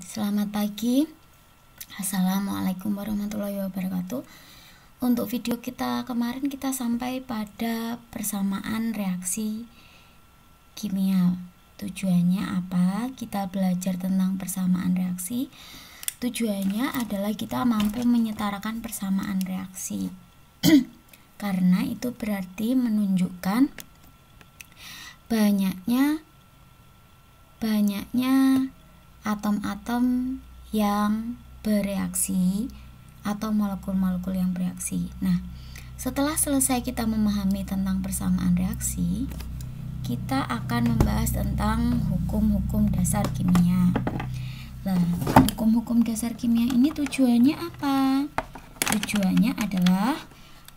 Selamat pagi. Assalamualaikum warahmatullahi wabarakatuh. Untuk video kita kemarin kita sampai pada persamaan reaksi kimia. Tujuannya apa? Kita belajar tentang persamaan reaksi. Tujuannya adalah kita mampu menyetarakan persamaan reaksi. Karena itu berarti menunjukkan banyaknya atom-atom yang bereaksi atau molekul-molekul yang bereaksi. Nah, setelah selesai kita memahami tentang persamaan reaksi, kita akan membahas tentang hukum-hukum dasar kimia. Nah, hukum-hukum dasar kimia ini tujuannya apa? Tujuannya adalah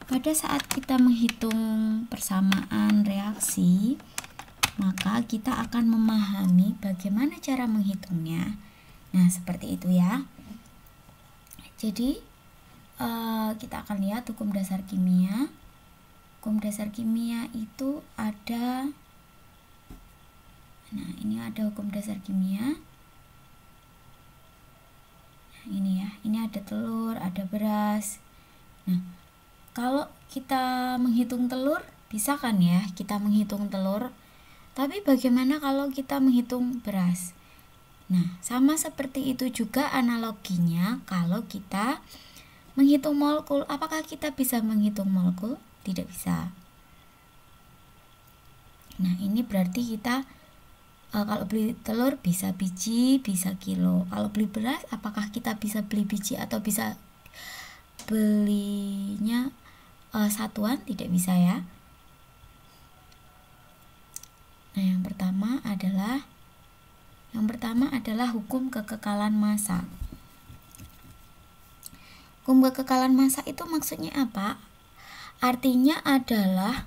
pada saat kita menghitung persamaan reaksi, maka kita akan memahami bagaimana cara menghitungnya. Nah, seperti itu ya. Jadi, kita akan lihat hukum dasar kimia. Hukum dasar kimia itu ada, nah ini ada hukum dasar kimia. Nah, ini ya, ini ada telur, ada beras. Nah, kalau kita menghitung telur, bisa kan ya kita menghitung telur? Tapi bagaimana kalau kita menghitung beras? Nah, sama seperti itu juga analoginya kalau kita menghitung molekul. Apakah kita bisa menghitung molekul? Tidak bisa. Nah, ini berarti kita kalau beli telur bisa biji, bisa kilo. Kalau beli beras, apakah kita bisa beli biji atau bisa belinya satuan? Tidak bisa ya. Nah, yang pertama adalah hukum kekekalan massa. Hukum kekekalan massa itu maksudnya apa? Artinya adalah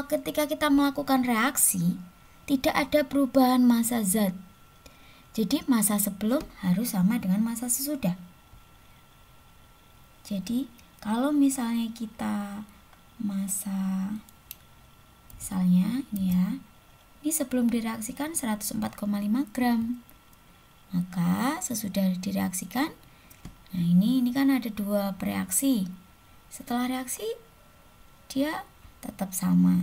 ketika kita melakukan reaksi, tidak ada perubahan massa zat. Jadi massa sebelum harus sama dengan massa sesudah. Jadi kalau misalnya kita massa, misalnya ini ya, ini sebelum direaksikan 104,5 gram, maka sesudah direaksikan, nah ini kan ada dua reaksi. Setelah reaksi dia tetap sama.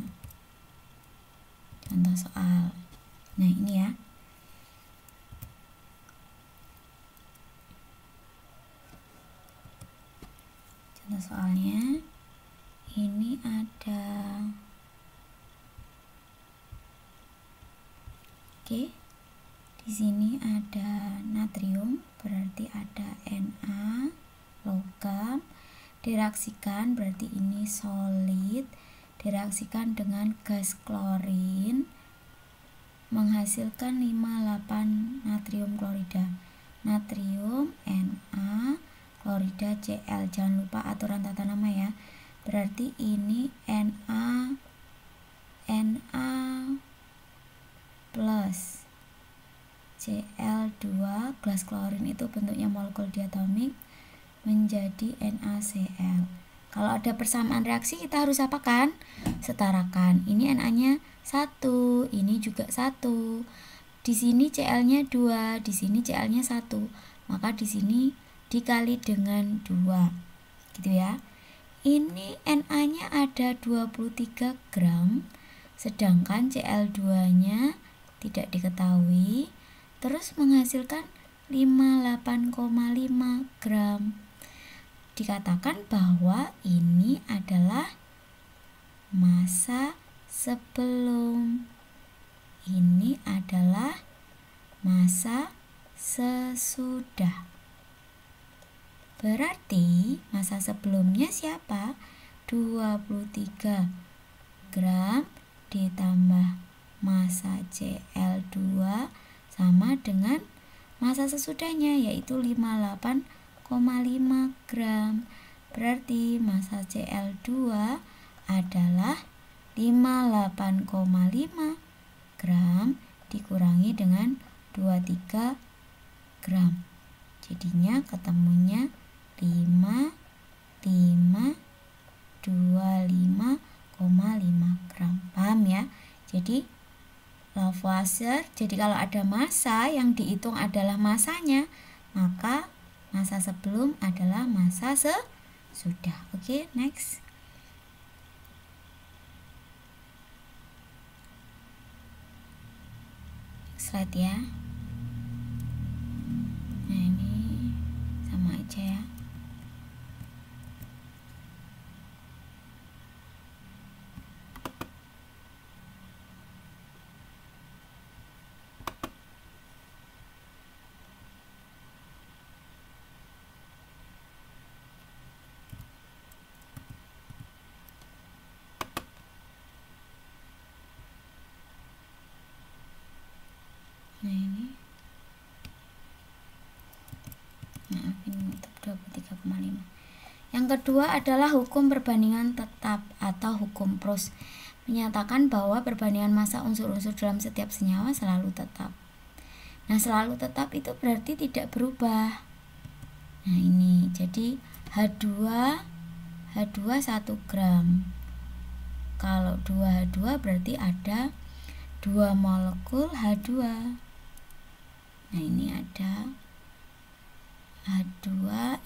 Contoh soal, nah ini ya, contoh soalnya ini ada. Oke, di sini ada natrium, berarti ada Na, logam, direaksikan berarti ini solid, direaksikan dengan gas klorin, menghasilkan 58 natrium klorida. Natrium Na, klorida Cl, jangan lupa aturan tata nama ya. Berarti ini Na plus Cl2, gas klorin itu bentuknya molekul diatomik menjadi NaCl. Kalau ada persamaan reaksi kita harus apakan? Setarakan. Ini Na-nya 1, ini juga 1. Di sini Cl-nya 2, di sini Cl-nya 1. Maka di sini dikali dengan 2. Gitu ya. Ini Na-nya ada 23 gram, sedangkan Cl2-nya tidak diketahui, terus menghasilkan 58,5 gram. Dikatakan bahwa ini adalah massa sebelum, ini adalah massa sesudah. Berarti massa sebelumnya siapa? 23 gram ditambah massa Cl2 sama dengan massa sesudahnya, yaitu 58,5 gram. Berarti massa Cl2 adalah 58,5 gram dikurangi dengan 23 gram. Jadinya ketemunya 25,5 gram. Paham ya? Jadi Lavoisier. Jadi kalau ada massa yang dihitung adalah massanya, maka massa sebelum adalah massa sesudah. Oke, next. Slide ya. Nah, ini sama aja ya. Nah, ini maaf, ini untuk 23,5. Yang kedua adalah hukum perbandingan tetap atau hukum Proust, menyatakan bahwa perbandingan massa unsur-unsur dalam setiap senyawa selalu tetap. Nah, selalu tetap itu berarti tidak berubah. Nah, ini jadi H2 1 gram. Kalau 2H2 berarti ada 2 molekul H2. Nah, ini ada H2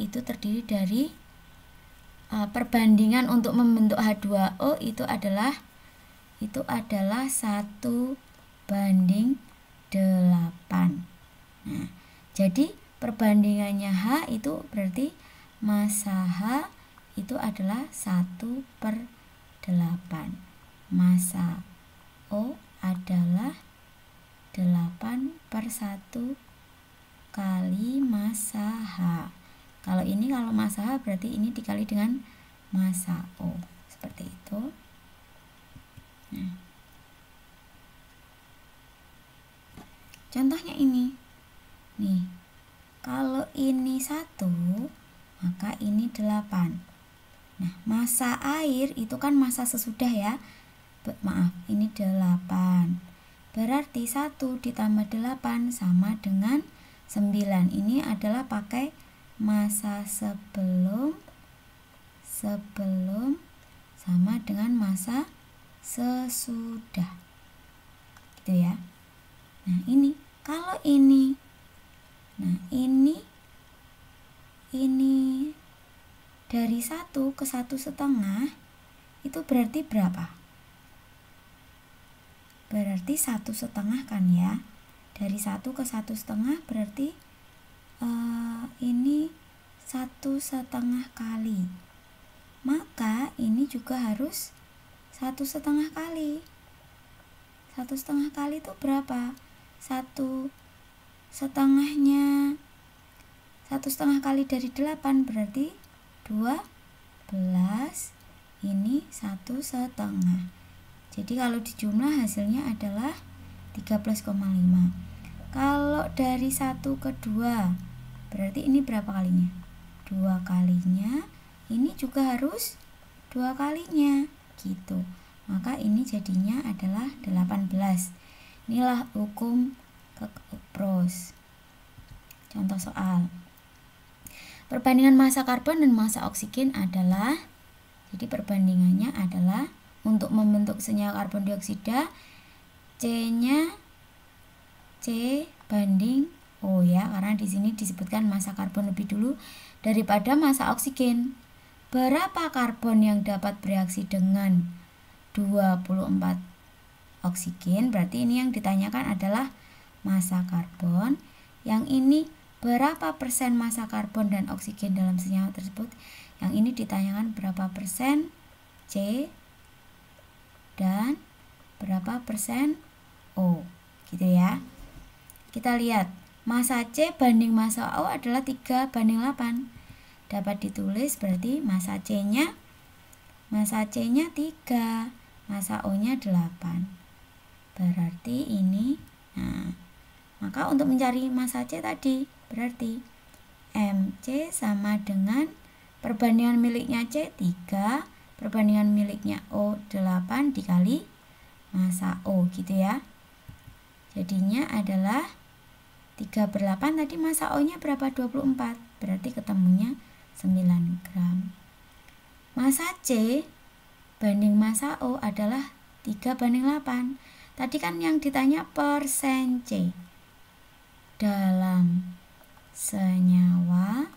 itu terdiri dari perbandingan untuk membentuk H2O itu adalah 1:8. Nah, jadi perbandingannya H itu berarti massa H itu adalah 1/8. Massa O adalah 8/1 kali massa H. Kalau massa H berarti ini dikali dengan massa O. Seperti itu. Nah, contohnya ini. Nih, kalau ini 1, maka ini 8. Nah, massa air itu kan massa sesudah ya. Maaf, ini 8. Berarti 1 ditambah 8 sama dengan 9. Ini adalah pakai massa sebelum sama dengan massa sesudah. Gitu ya. Nah, ini kalau ini. Nah, ini dari 1 ke 1,5 itu berarti berapa? Berarti 1,5 kan ya. Dari 1 ke 1,5 berarti ini 1,5 kali. Maka ini juga harus 1,5 kali. 1,5 kali itu berapa? 1,5-nya 1,5 kali dari 8 berarti 12. Ini 1,5. Jadi kalau dijumlah hasilnya adalah 13,5. Kalau dari 1 ke 2 berarti ini berapa kalinya? 2 kalinya. Ini juga harus 2 kalinya gitu. Maka ini jadinya adalah 18. Inilah hukum Proust. Contoh soal. Perbandingan massa karbon dan massa oksigen adalah, jadi perbandingannya adalah untuk membentuk senyawa karbon dioksida C-nya C banding O ya, karena di sini disebutkan massa karbon lebih dulu daripada massa oksigen. Berapa karbon yang dapat bereaksi dengan 24 oksigen? Berarti ini yang ditanyakan adalah massa karbon. Yang ini berapa persen massa karbon dan oksigen dalam senyawa tersebut? Yang ini ditanyakan berapa persen C dan berapa persen O, gitu ya. Kita lihat, massa C banding massa O adalah 3:8. Dapat ditulis berarti massa C-nya 3, massa O-nya 8. Berarti ini, nah, maka untuk mencari massa C tadi, berarti MC sama dengan perbandingan miliknya C 3, perbandingan miliknya O 8 dikali massa O, gitu ya. Jadinya adalah 3/8, tadi massa O-nya berapa? 24. Berarti ketemunya 9 gram. Massa C banding massa O adalah 3:8. Tadi kan yang ditanya persen C dalam senyawa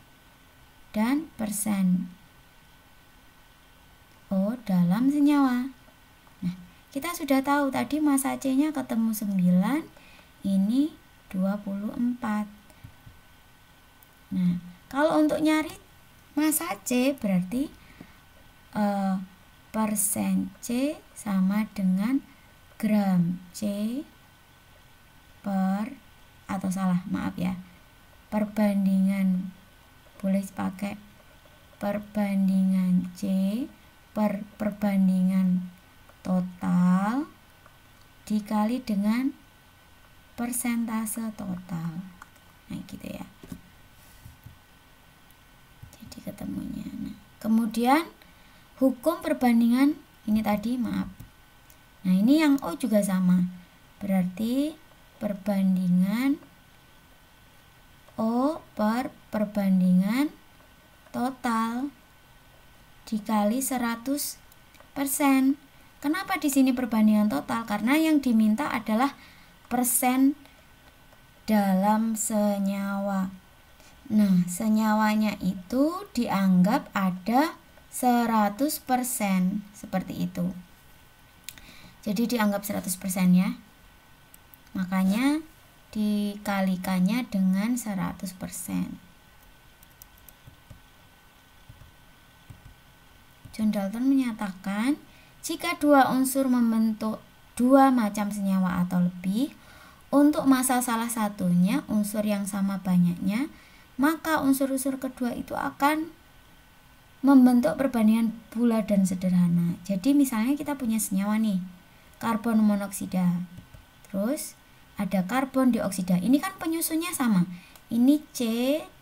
dan persen O dalam senyawa. Nah, kita sudah tahu tadi massa C-nya ketemu 9, ini 24. Nah, kalau untuk nyari massa C berarti persen C sama dengan gram C per, atau salah, maaf ya, perbandingan, boleh pakai perbandingan C per perbandingan total dikali dengan persentase total. Nah, gitu ya. Jadi ketemunya. Nah, kemudian hukum perbandingan ini tadi, maaf. Nah, ini yang O juga sama. Berarti perbandingan O per perbandingan total dikali 100%. Kenapa di sini perbandingan total? Karena yang diminta adalah persen dalam senyawa. Nah, senyawanya itu dianggap ada 100%, seperti itu. Jadi dianggap 100% ya. Makanya dikalikannya dengan 100%. John Dalton menyatakan, jika dua unsur membentuk dua macam senyawa atau lebih, untuk massa salah satunya unsur yang sama banyaknya, maka unsur-unsur kedua itu akan membentuk perbandingan bulat dan sederhana. Jadi misalnya kita punya senyawa nih, karbon monoksida, terus ada karbon dioksida. Ini kan penyusunnya sama. Ini C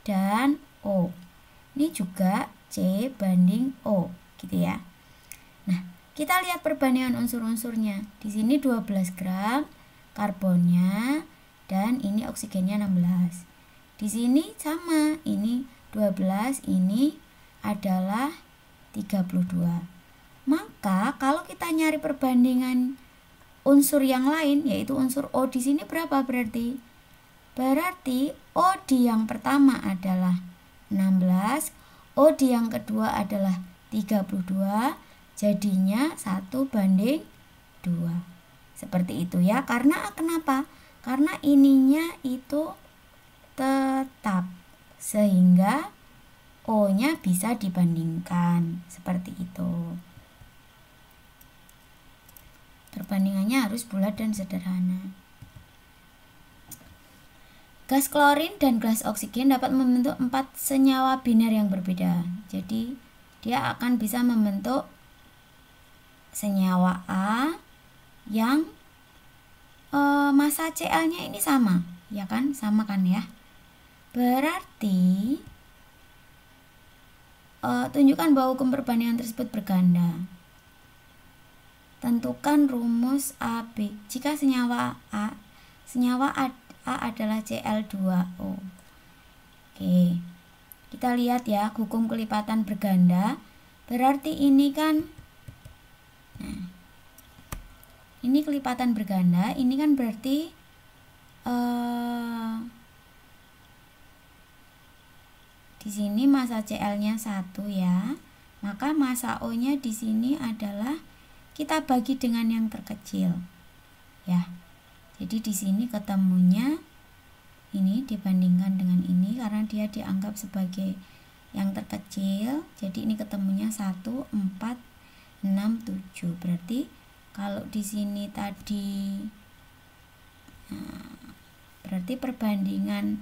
dan O. Ini juga C banding O, gitu ya. Nah, kita lihat perbandingan unsur-unsurnya. Di sini 12 gram karbonnya dan ini oksigennya 16. Di sini sama, ini 12, ini adalah 32. Maka kalau kita nyari perbandingan unsur yang lain, yaitu unsur O di sini berapa berarti? Berarti O di yang pertama adalah 16, O di yang kedua adalah 32, jadinya 1:2. Seperti itu ya. Karena kenapa? Karena ininya itu tetap, sehingga O-nya bisa dibandingkan. Seperti itu. Perbandingannya harus bulat dan sederhana. Gas klorin dan gas oksigen dapat membentuk 4 senyawa biner yang berbeda. Jadi dia akan bisa membentuk senyawa A yang massa Cl-nya ini sama, ya kan? Sama kan ya? Berarti tunjukkan bahwa hukum perbandingan tersebut berganda. Tentukan rumus AB jika senyawa A adalah Cl2O. Oke, kita lihat ya hukum kelipatan berganda. Berarti ini kan, nah, ini kelipatan berganda. Ini kan berarti di sini massa Cl-nya 1 ya. Maka massa O-nya di sini adalah kita bagi dengan yang terkecil. Ya. Jadi di sini ketemunya ini dibandingkan dengan ini karena dia dianggap sebagai yang terkecil. Jadi ini ketemunya 1, 4, 6, 7. Berarti kalau di sini tadi berarti perbandingan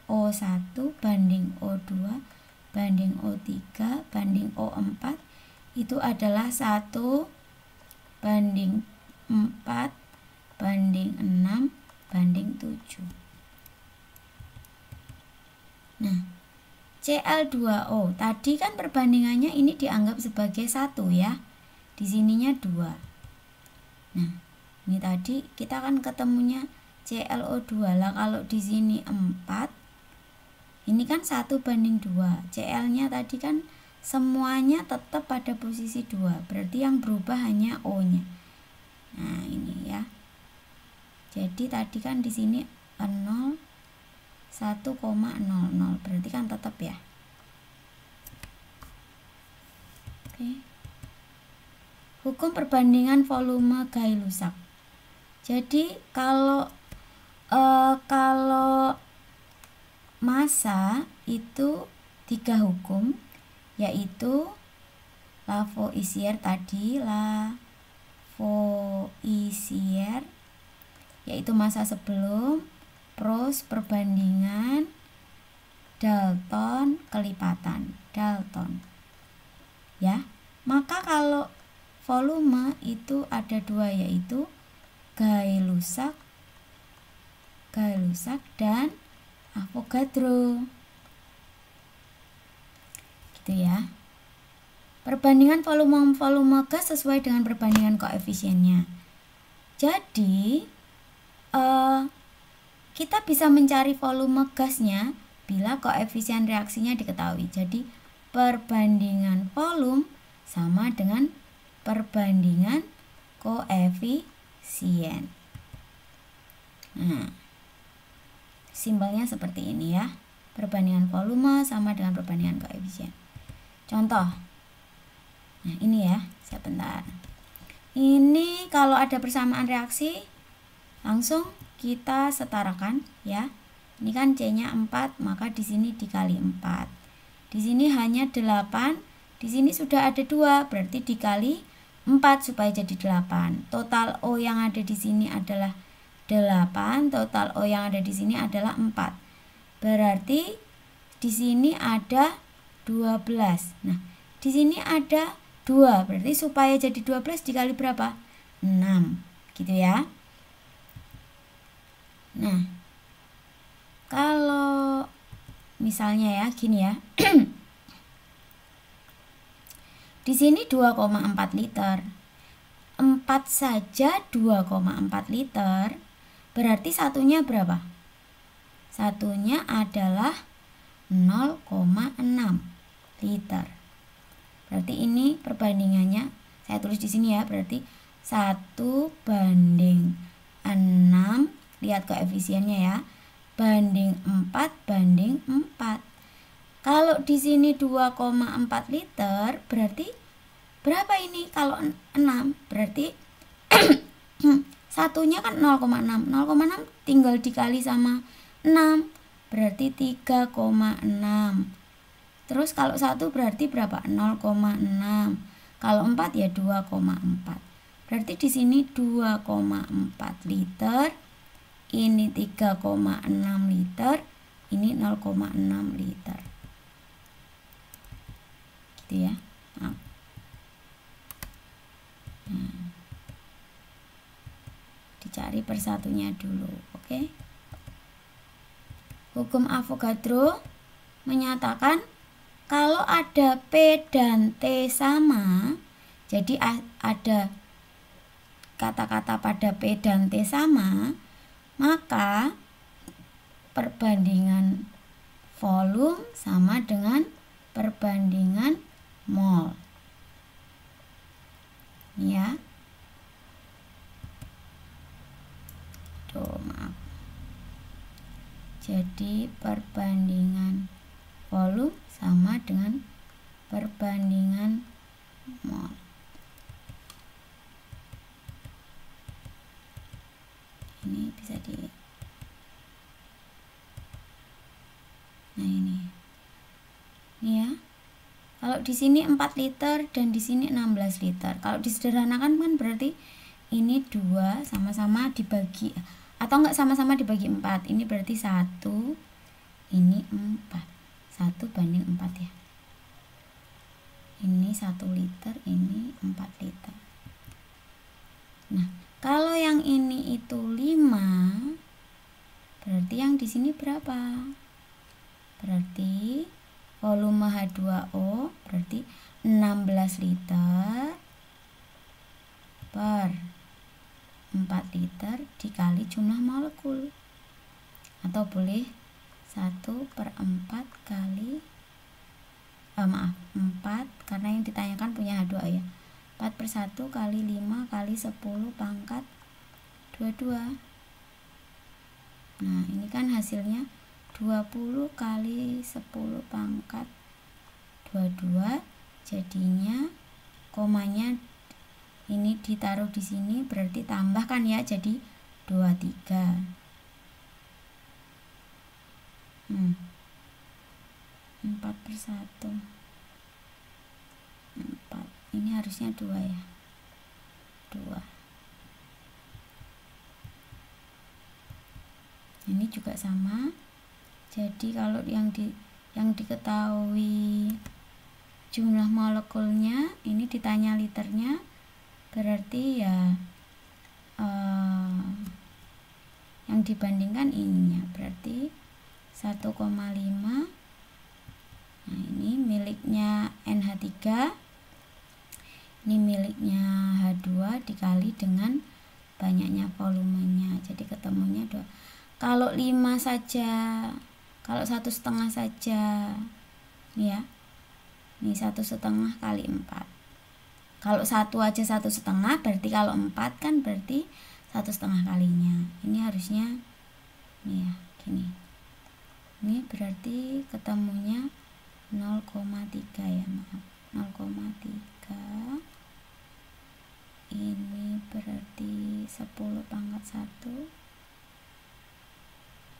O1 banding O2 banding O3 banding O4 itu adalah 1 banding 4 banding 6 banding 7. Nah, Cl2O tadi kan perbandingannya ini dianggap sebagai 1 ya. Di sininya 2. Nah, ini tadi kita kan ketemunya ClO2 lah. Kalau di sini 4, ini kan 1 banding 2. Cl-nya tadi kan semuanya tetap pada posisi 2. Berarti yang berubah hanya O-nya. Nah, ini ya. Jadi tadi kan di sini 0 1,00 berarti kan tetap ya. Oke. Hukum perbandingan volume Gay-Lussac. Jadi kalau massa itu 3 hukum, yaitu Lavoisier tadi, Lavoisier yaitu massa sebelum, Proust perbandingan, Dalton kelipatan, Dalton. Ya, maka kalau volume itu ada 2, yaitu Gay-Lussac dan Avogadro. Gitu ya. Perbandingan volume gas sesuai dengan perbandingan koefisiennya. Jadi kita bisa mencari volume gasnya bila koefisien reaksinya diketahui. Jadi perbandingan volume sama dengan perbandingan koefisien. Nah, simbolnya seperti ini ya. Perbandingan volume sama dengan perbandingan koefisien. Contoh. Nah, ini ya, sebentar. Ini kalau ada persamaan reaksi, langsung kita setarakan ya. Ini kan C-nya 4, maka di sini dikali 4. Di sini hanya 8, di sini sudah ada 2, berarti dikali 4 supaya jadi 8. Total O yang ada di sini adalah 8, total O yang ada di sini adalah 4. Berarti di sini ada 12. Nah, di sini ada 2, berarti supaya jadi 12 dikali berapa? 6, gitu ya. Nah, kalau misalnya ya, gini ya. Di sini 2,4 liter. 4 saja 2,4 liter. Berarti satunya berapa? Satunya adalah 0,6 liter. Berarti ini perbandingannya saya tulis di sini ya, berarti 1:6, lihat koefisiennya ya, banding 4:4. Kalau di sini 2,4 liter, berarti berapa ini? Kalau 6, berarti satunya kan 0,6. 0,6 tinggal dikali sama 6, berarti 3,6. Terus kalau 1 berarti berapa? 0,6. Kalau 4 ya 2,4. Berarti di sini 2,4 liter. Ini 3,6 liter. Ini 0,6 liter. Gitu ya. Nah. Dicari persatunya dulu, oke? Hukum Avogadro menyatakan kalau ada P dan T sama, jadi ada kata-kata pada P dan T sama, maka perbandingan volume sama dengan perbandingan mol. Ya. Maaf. Jadi perbandingan volume sama dengan perbandingan mol. Ini bisa nah ini ya. Kalau di sini 4 liter dan di sini 16 liter. Kalau disederhanakan kan berarti ini 2 sama-sama dibagi, atau enggak sama-sama dibagi 4. Ini berarti 1, ini 4. 1:4 ya. Ini 1 liter, ini 4 liter. Nah, kalau yang ini itu 5, berarti yang di sini berapa? Berarti volume H2O berarti 16 liter per 4 liter dikali jumlah molekul, atau boleh 1/4 kali 4, karena yang ditanyakan punya H2O ya, 4/1 kali 5 kali 10 pangkat 22. Nah, ini kan hasilnya 20 kali 10 pangkat 22, jadinya komanya ini ditaruh di sini, berarti tambahkan ya, jadi 23. 4/1 4, ini harusnya 2 ya, 2. Ini juga sama. Jadi kalau yang diketahui jumlah molekulnya, ini ditanya liternya, berarti ya yang dibandingkan ininya, berarti 1,5. Nah, ini miliknya NH3, ini miliknya H2 dikali dengan banyaknya volumenya, jadi ketemunya 2. Kalau 5 saja, kalau 1,5 saja, nih ya, ini 1,5 kali 4. Kalau 1 aja 1,5, berarti kalau 4 kan berarti 1,5 kalinya. Ini harusnya nih ya, gini. Ini berarti ketemunya 0,3 ya, maaf, 0,3. Ini berarti 10 pangkat 1,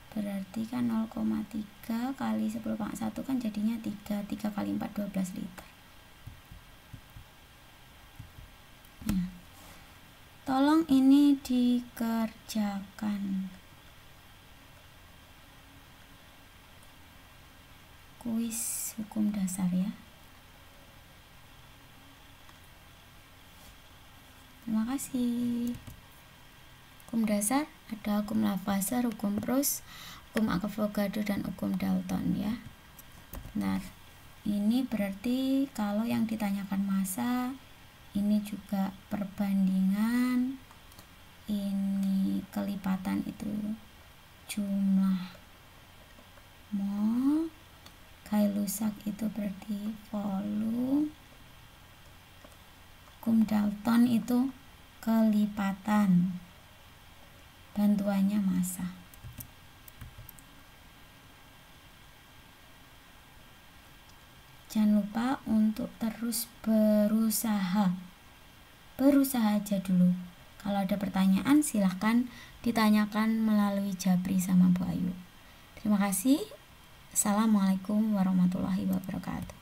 berarti kan 0,3 kali 10 pangkat 1 kan jadinya 3 kali 4 12 liter. Nah, tolong ini dikerjakan. Kuis hukum dasar ya. Terima kasih. Hukum dasar ada hukum Lavoisier, hukum Proust, hukum Avogadro, dan hukum Dalton ya. Benar. Ini berarti kalau yang ditanyakan massa, ini juga perbandingan, ini kelipatan itu jumlah mol, Gay-Lussac itu berarti volume, hukum Dalton itu kelipatan, bantuannya massa. Jangan lupa untuk terus berusaha aja dulu. Kalau ada pertanyaan silahkan ditanyakan melalui Japri sama Bu Ayu. Terima kasih. Assalamualaikum warahmatullahi wabarakatuh.